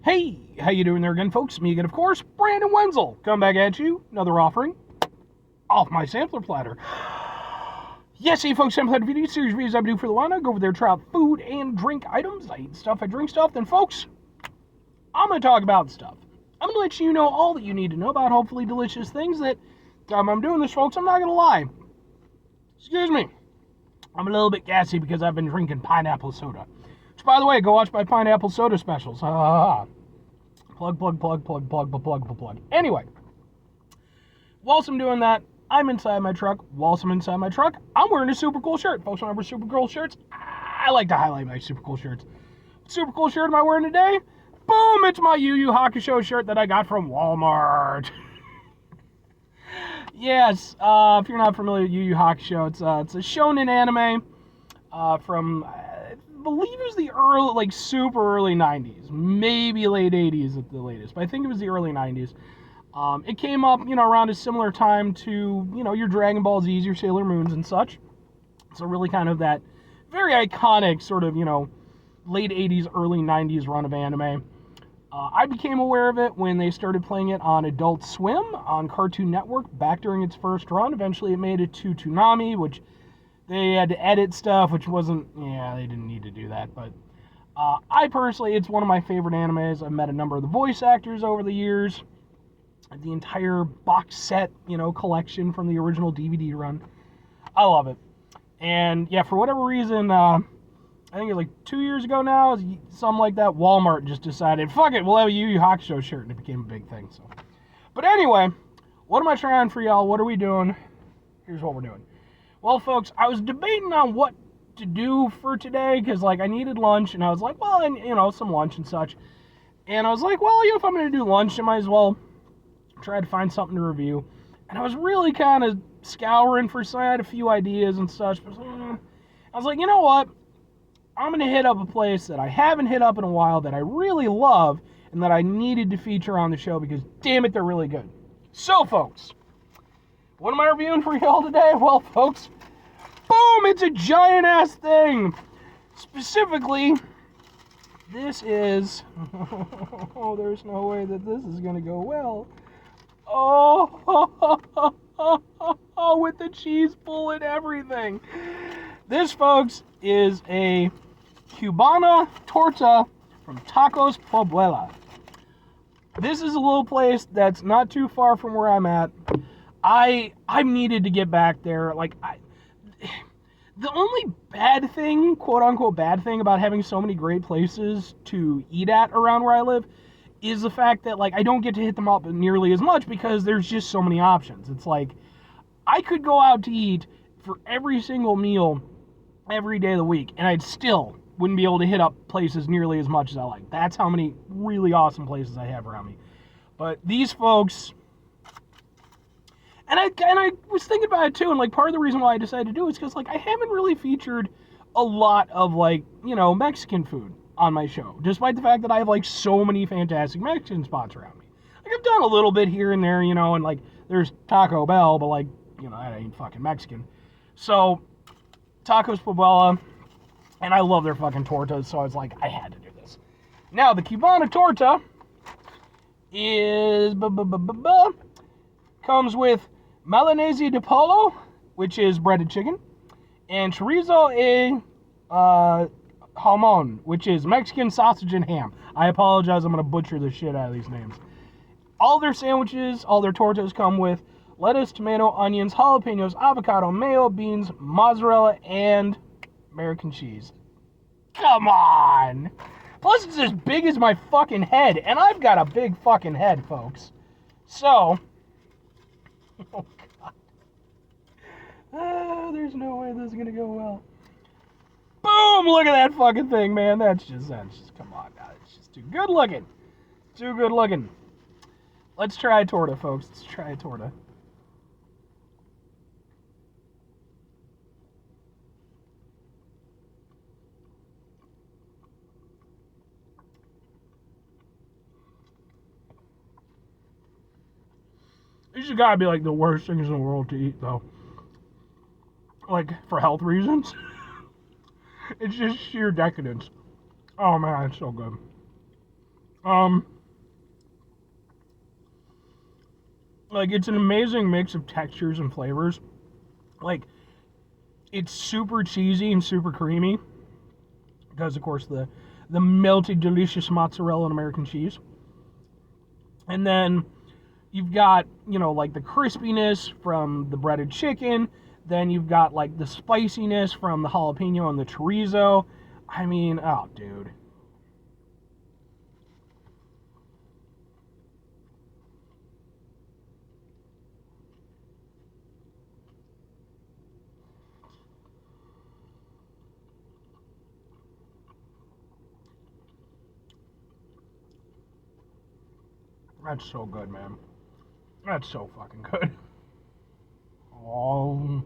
Hey, how you doing there again, folks? Me again, of course, Brandon Wenzel. Come back at you, another offering off my sampler platter. Yes, hey folks, I'm Platter video series reviews I do for the Cubana. Go over there, try out food and drink items. I eat stuff, I drink stuff. Then, folks, I'm going to talk about stuff. I'm going to let you know all that you need to know about hopefully delicious things that, time I'm doing this, folks, I'm not going to lie. Excuse me. I'm a little bit gassy because I've been drinking pineapple soda. Which, by the way, go watch my pineapple soda specials. Plug. Anyway, whilst I'm doing that, I'm inside my truck. Whilst I'm inside my truck, I'm wearing a super cool shirt. Folks, when I wear super cool shirts, I like to highlight my super cool shirts. What super cool shirt am I wearing today? Boom! It's my Yu Yu Hakusho shirt that I got from Walmart. Yes, if you're not familiar with Yu Yu Hakusho, it's a shonen anime from, I believe it was the early, super early 90s, maybe late 80s at the latest, but I think it was the early 90s. It came up, around a similar time to, your Dragon Ball Z's, your Sailor Moons and such. So really kind of that very iconic sort of, late 80s, early 90s run of anime. I became aware of it when they started playing it on Adult Swim on Cartoon Network back during its first run. Eventually it made it to Toonami, which they had to edit stuff, which wasn't, they didn't need to do that. But I personally, it's one of my favorite animes. I've met a number of the voice actors over the years. The entire box set, collection from the original DVD run. I love it. And yeah, for whatever reason, I think it was 2 years ago now, something like that, Walmart just decided, fuck it, we'll have a Yu Yu Hakusho shirt, and it became a big thing. So, but anyway, what am I trying for y'all? What are we doing? Here's what we're doing. Well, folks, I was debating on what to do for today, because, I needed lunch, and I was like, well, and, some lunch and such. And I was like, well, if I'm going to do lunch, I might as well try to find something to review. And I was really kind of scouring for some, I had a few ideas and such, but I was like, you know what? I'm going to hit up a place that I haven't hit up in a while that I really love and that I needed to feature on the show because, damn it, they're really good. So, folks, what am I reviewing for y'all today? Well, folks, boom, it's a giant-ass thing. Specifically, this is... Oh, there's no way that this is going to go well. Oh, with the cheese pull and everything. This, folks, is a Cubana Torta from Tacos Puebla. This is a little place that's not too far from where I'm at. I needed to get back there. The only bad thing, quote-unquote bad thing, about having so many great places to eat at around where I live is the fact that, I don't get to hit them up nearly as much because there's just so many options. It's I could go out to eat for every single meal every day of the week, and I'd still wouldn't be able to hit up places nearly as much as I like. That's how many really awesome places I have around me. But these folks, and I was thinking about it too, and part of the reason why I decided to do it is because I haven't really featured a lot of Mexican food on my show, despite the fact that I have so many fantastic Mexican spots around me. I've done a little bit here and there, and there's Taco Bell, but that ain't fucking Mexican. So Tacos Puebla, and I love their fucking tortas, so I was I had to do this. Now, the Cubana Torta is, comes with Milanese de Pollo, which is breaded chicken, and Chorizo e Jamon, which is Mexican sausage and ham. I apologize, I'm going to butcher the shit out of these names. All their sandwiches, all their tortas come with lettuce, tomato, onions, jalapenos, avocado, mayo, beans, mozzarella, and American cheese. Come on! Plus, it's as big as my fucking head, and I've got a big fucking head, folks. So, oh god. There's no way this is gonna go well. Boom! Look at that fucking thing, man. That's just, come on now. It's just too good looking. Too good looking. Let's try a torta, folks. Let's try a torta. These have got to be the worst things in the world to eat, though. For health reasons. It's just sheer decadence. Oh man, it's so good. Um, like, it's an amazing mix of textures and flavors. Like, it's super cheesy and super creamy because, of course, the melted, delicious mozzarella and American cheese. And then you've got, like the crispiness from the breaded chicken. Then you've got like the spiciness from the jalapeno and the chorizo. I mean, oh, dude. That's so good, man. That's so fucking good. Oh.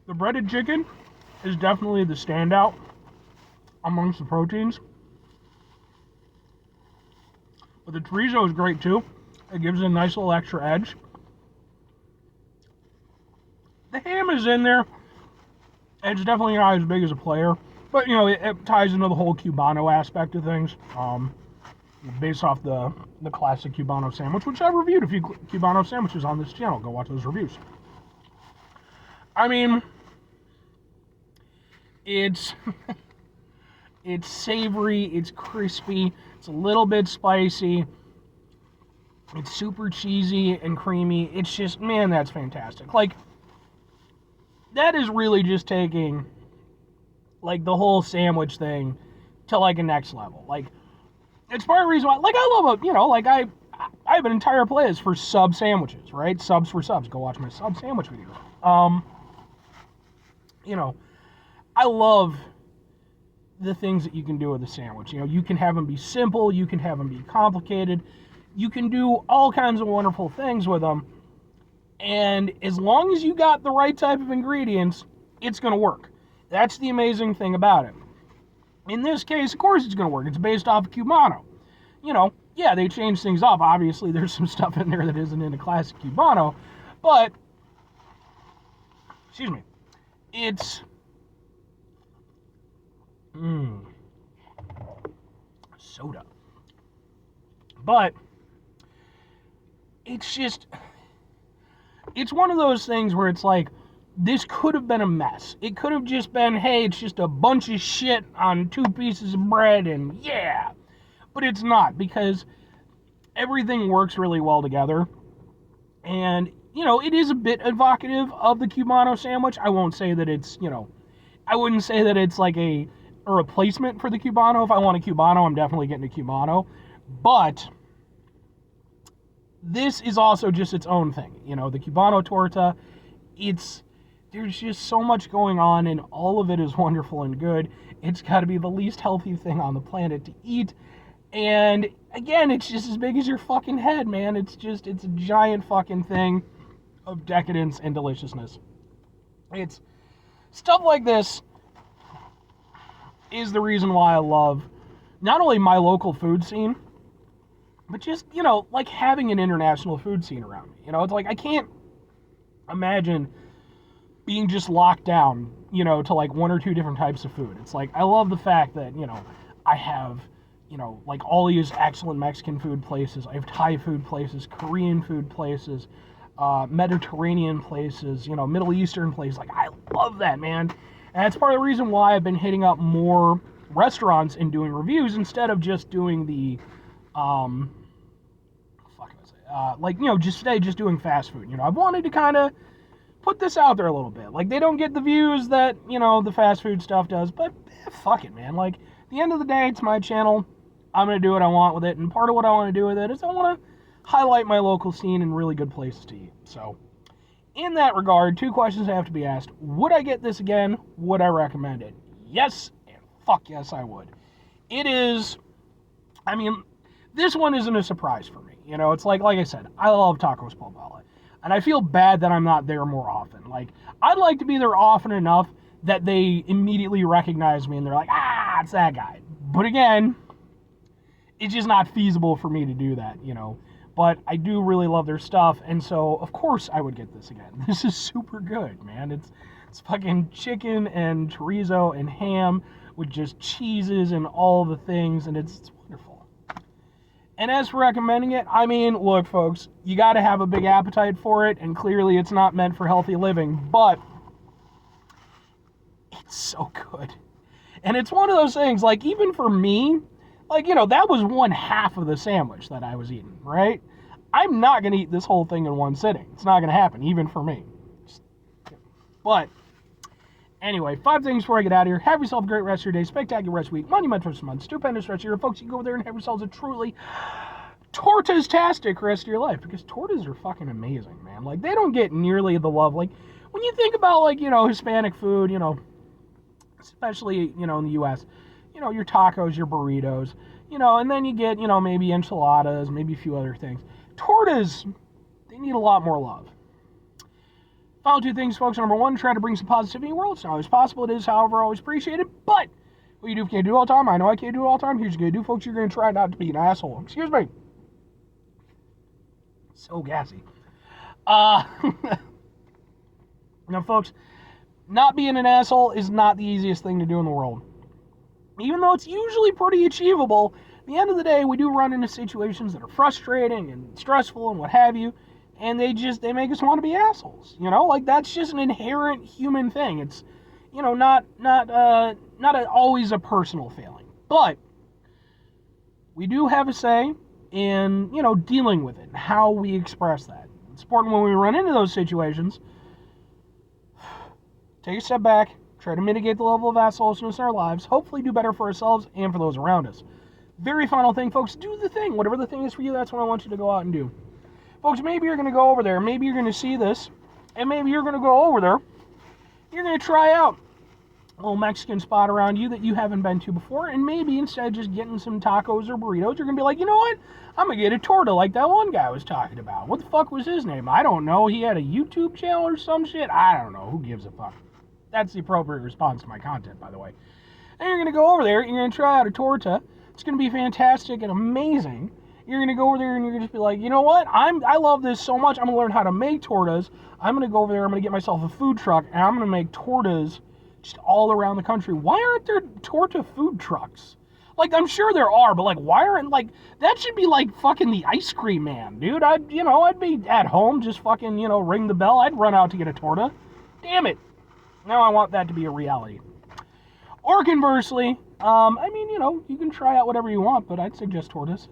The breaded chicken is definitely the standout amongst the proteins. But the chorizo is great too. It gives it a nice little extra edge. The ham is in there. It's definitely not as big as a player. But, it ties into the whole Cubano aspect of things. Based off the classic Cubano sandwich, which I reviewed a few Cubano sandwiches on this channel. Go watch those reviews. I mean, it's it's savory, it's crispy, it's a little bit spicy, it's super cheesy and creamy. It's just, man, that's fantastic. Like, that is really just taking, like, the whole sandwich thing to, like, a next level. Like, it's part of the reason why, like, I love it, like, I have an entire playlist for sub sandwiches, right? Subs for subs. Go watch my sub sandwich videos. I love the things that you can do with a sandwich. You can have them be simple, you can have them be complicated, you can do all kinds of wonderful things with them, and as long as you got the right type of ingredients, it's going to work. That's the amazing thing about it. In this case, of course it's going to work. It's based off of Cubano. Yeah, they changed things up. Obviously, there's some stuff in there that isn't in a classic Cubano, but, excuse me, it's, soda. But, it's just, it's one of those things where it's like, this could have been a mess. It could have just been, hey, it's just a bunch of shit on 2 pieces of bread and yeah. But it's not, because everything works really well together. And, it is a bit evocative of the Cubano sandwich. I won't say that it's, I wouldn't say that it's like a replacement for the Cubano. If I want a Cubano, I'm definitely getting a Cubano. But this is also just its own thing. The Cubano torta, there's just so much going on, and all of it is wonderful and good. It's got to be the least healthy thing on the planet to eat. And again, it's just as big as your fucking head, man. It's a giant fucking thing of decadence and deliciousness. It's stuff like this is the reason why I love not only my local food scene, but just, like having an international food scene around me. It's like I can't imagine being just locked down, to like 1 or 2 different types of food. It's like I love the fact that, I have, like all these excellent Mexican food places. I have Thai food places, Korean food places, Mediterranean places, Middle Eastern places. Like, I love that, man. And that's part of the reason why I've been hitting up more restaurants and doing reviews instead of just doing the, just doing fast food. I've wanted to kind of put this out there a little bit. Like, they don't get the views that, the fast food stuff does, but fuck it, man. Like, at the end of the day, it's my channel. I'm going to do what I want with it, and part of what I want to do with it is I want to highlight my local scene and really good places to eat. So, in that regard, 2 questions have to be asked. Would I get this again? Would I recommend it? Yes, and fuck yes, I would. It is, this one isn't a surprise for me. It's like I said, I love Tacos Puebla, and I feel bad that I'm not there more often. Like, I'd like to be there often enough that they immediately recognize me and they're like, it's that guy. But again, it's just not feasible for me to do that, But I do really love their stuff, and so of course I would get this again. This is super good, man. It's fucking chicken and chorizo and ham with just cheeses and all the things, and it's wonderful. And as for recommending it, I mean, look, folks, you got to have a big appetite for it, and clearly it's not meant for healthy living, but it's so good. And it's one of those things, like, even for me, like, that was one half of the sandwich that I was eating, right? I'm not going to eat this whole thing in one sitting. It's not going to happen, even for me. But, anyway, 5 things before I get out of here. Have yourself a great rest of your day, spectacular rest of the week, monumental rest of the month, stupendous rest of your year. Folks, you can go over there and have yourselves a truly tortas-tastic rest of your life, because tortas are fucking amazing, man. Like, they don't get nearly the love. Like, when you think about, like, Hispanic food, especially, in the U.S., your tacos, your burritos, and then you get, maybe enchiladas, maybe a few other things. Tortas, they need a lot more love. Final 2 things, folks. Number 1, try to bring some positivity in the world. It's not always possible. It is, however, always appreciated. But what you do can't do all the time. I know I can't do it all the time. Here's what you're going to do, folks. You're going to try not to be an asshole. Excuse me. So gassy. Now, folks, not being an asshole is not the easiest thing to do in the world. Even though it's usually pretty achievable, at the end of the day, we do run into situations that are frustrating and stressful and what have you, and they make us want to be assholes. Like, that's just an inherent human thing. It's, not always a personal failing. But we do have a say in, dealing with it and how we express that. It's important when we run into those situations, take a step back, try to mitigate the level of assholeness in our lives, hopefully do better for ourselves and for those around us. Very final thing, folks, do the thing. Whatever the thing is for you, that's what I want you to go out and do. Folks, maybe you're going to go over there, maybe you're going to see this, and maybe you're going to go over there, you're going to try out a little Mexican spot around you that you haven't been to before, and maybe instead of just getting some tacos or burritos, you're going to be like, you know what, I'm going to get a torta like that one guy was talking about. What the fuck was his name? I don't know. He had a YouTube channel or some shit? I don't know. Who gives a fuck? That's the appropriate response to my content, by the way. And you're going to go over there, and you're going to try out a torta. It's going to be fantastic and amazing. You're going to go over there, and you're going to just be like, you know what? I love this so much. I'm going to learn how to make tortas. I'm going to go over there. I'm going to get myself a food truck, and I'm going to make tortas just all around the country. Why aren't there torta food trucks? Like, I'm sure there are, but, like, why aren't, like, that should be, like, fucking the ice cream man, dude. I'd be at home, just fucking, ring the bell. I'd run out to get a torta. Damn it. Now I want that to be a reality. Or conversely, you can try out whatever you want, but I'd suggest tortas.